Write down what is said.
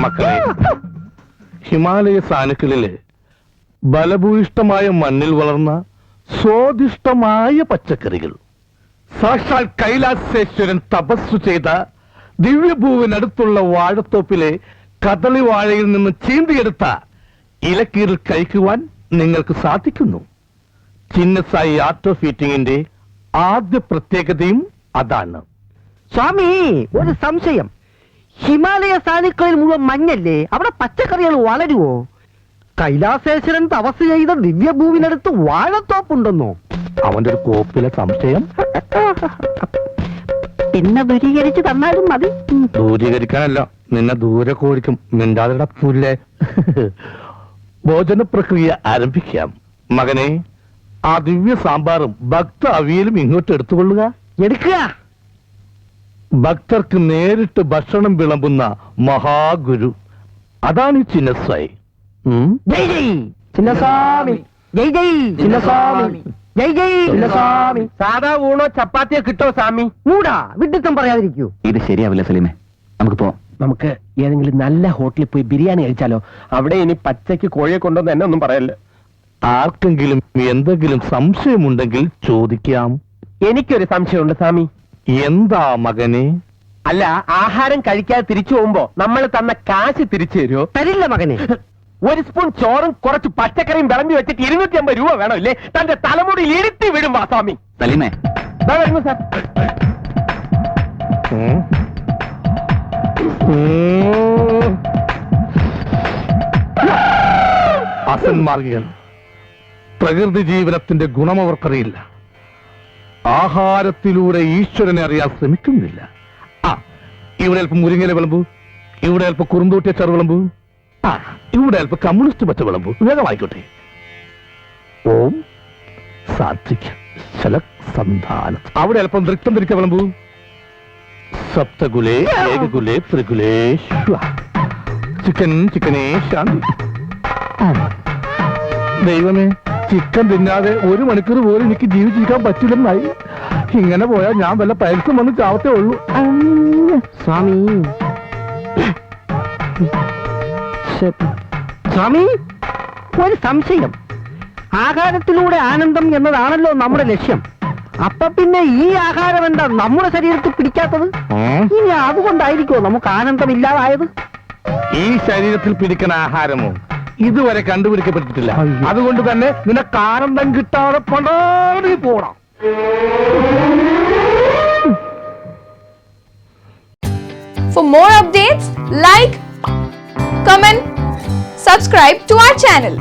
മക്കളെ, ഹിമാലയ സാനുക്കളില് ബലഭൂയിഷ്ടമായ മണ്ണിൽ വളർന്ന സ്വാദിഷ്ടമായ പച്ചക്കറികൾ, സാക്ഷാൽ കൈലാസേശ്വരൻ തപസ്സു ചെയ്ത ദിവ്യഭൂവിനടുത്തുള്ള വാഴത്തോപ്പിലെ കദളി വാഴയിൽ നിന്ന് ചീന്തിയെടുത്ത ഇലക്കീറിൽ കഴിക്കുവാൻ നിങ്ങൾക്ക് സാധിക്കുന്നു. ചിന്നസായി ആർട്ട് ഓഫ് ഈറ്റിംഗിന്റെ ആദ്യ പ്രത്യേകതയും അതാണ്. സ്വാമി, ഒരു സംശയം. ഹിമാലയ സാനുക്കളിൽ മുഴുവൻ മഞ്ഞല്ലേ, അവിടെ പച്ചക്കറികൾ വളരുവോ? കൈലാസേശ്വരൻ തപസ് ചെയ്ത ദിവ്യഭൂവിനടുത്ത് വാഴത്തോപ്പുണ്ടെന്നോ? അവന്റെ ഒരു കോപ്പിലെ സംശയം. പിന്നെ ദൂരീകരിച്ച് തന്നാലും മതി. ദൂരീകരിക്കാനല്ല, നിന്നെ ദൂരെ കോഴിക്കും. മിണ്ടാതിട പുല്ലേ. ഭോജന പ്രക്രിയ ആരംഭിക്കാം. മകനെ, ആ ദിവ്യ സാമ്പാറും ഭക്ത അവിയലും ഇങ്ങോട്ട് എടുത്തുകൊള്ളുക. എടുക്കുക. ഭക്തർക്ക് നേരിട്ട് ഭക്ഷണം വിളമ്പുന്ന മഹാഗുരു, അതാണ് ഈ ചിന്നസ്വായി. ജയ് ജയ് ചിന്നസ്വാമി, ജയ് ജയ് ചിന്നസ്വാമി, ജയ് ജയ് ചിന്നസ്വാമി. സാധാ ഊണോ ചപ്പാത്തിയോ കിട്ടോ സ്വാമി? മൂടാ, വിഡിത്തം പറയാതിരിക്കൂ. ഇത് ശരിയാവില്ല സലീമേ, നമുക്ക് പോവാം. നമുക്ക് ഏതെങ്കിലും നല്ല ഹോട്ടലിൽ പോയി ബിരിയാണി കഴിച്ചാലോ? അവിടെ ഇനി പച്ചയ്ക്ക് കോഴിയെ കൊണ്ടുവന്ന് എന്നെ ഒന്നും പറയല്ലേ. ആർക്കെങ്കിലും എന്തെങ്കിലും സംശയമുണ്ടെങ്കിൽ ചോദിക്കാം. എനിക്കൊരു സംശയമുണ്ട് സ്വാമി. എന്താ മകനെ? അല്ല, ആഹാരം കഴിക്കാതെ തിരിച്ചു പോകുമ്പോ നമ്മൾ തന്ന കാശ് തിരിച്ചു തരുമോ? തരില്ല മകനെ. ഒരു സ്പൂൺ ചോറും കുറച്ച് പച്ചക്കറിയും വിളമ്പി വെച്ചിട്ട് 250 രൂപ വേണമല്ലേ? തന്റെ തലമുടി ഇരുത്തി വിടും വാ സ്വാമി. സലീമേ, വരുന്നു സാർ. അസന്മാർഗികൾ. പ്രകൃതി ജീവനത്തിന്റെ ഗുണം അവർക്കറിയില്ല. ആഹാരത്തിലൂടെ ഈശ്വരനെ അറിയാൻ ശ്രമിക്കുന്നില്ല. ഇവിടെ അല്പം മുരിങ്ങയില വിളമ്പു, ഇവിടെ അല്പം കുറുന്തൂട്ടിയ ചെറു വിളമ്പു, ഇവിടെ അല്പം കമ്മ്യൂണിസ്റ്റ് പച്ച വിളമ്പു. വേഗമായിക്കോട്ടെ. ഓം സാത്വിക ശലസന്ധാനം. അവിടെ അല്പം ദൃക്തം തിരിച്ച വിളമ്പു. സപ്തകുലേ ഏകകുലേ ത്രികുലേ ചിക്കൻ ചിക്കനേ ശാന്തി. ദൈവമേ, ചിക്കൻ തിന്നാതെ 1 മണിക്കൂർ പോലും എനിക്ക് ജീവിച്ചിരിക്കാൻ പറ്റില്ലെന്നായി. ഇങ്ങനെ പോയാൽ ഞാൻ വല്ല പൈൽസും വന്ന് ചാവത്തേ ഉള്ളൂ. സ്വാമി, സ്വാമി, ഒരു സംശയം. ആഹാരത്തിലൂടെ ആനന്ദം എന്നതാണല്ലോ നമ്മുടെ ലക്ഷ്യം. അപ്പൊ പിന്നെ ഈ ആഹാരം എന്താ നമ്മുടെ ശരീരത്തിൽ പിടിക്കാത്തത്? ഇനി അതുകൊണ്ടായിരിക്കോ നമുക്ക് ആനന്ദമില്ലാതായത്? ഈ ശരീരത്തിൽ പിടിക്കുന്ന ആഹാരമോ ഇതുവരെ കണ്ടുപിടിക്കപ്പെട്ടിട്ടില്ല. അതുകൊണ്ട് തന്നെ നിനക്ക് ആനന്ദം കിട്ടാതെ പണ്ടാടി പോണം. For more updates, like, comment, subscribe to our channel.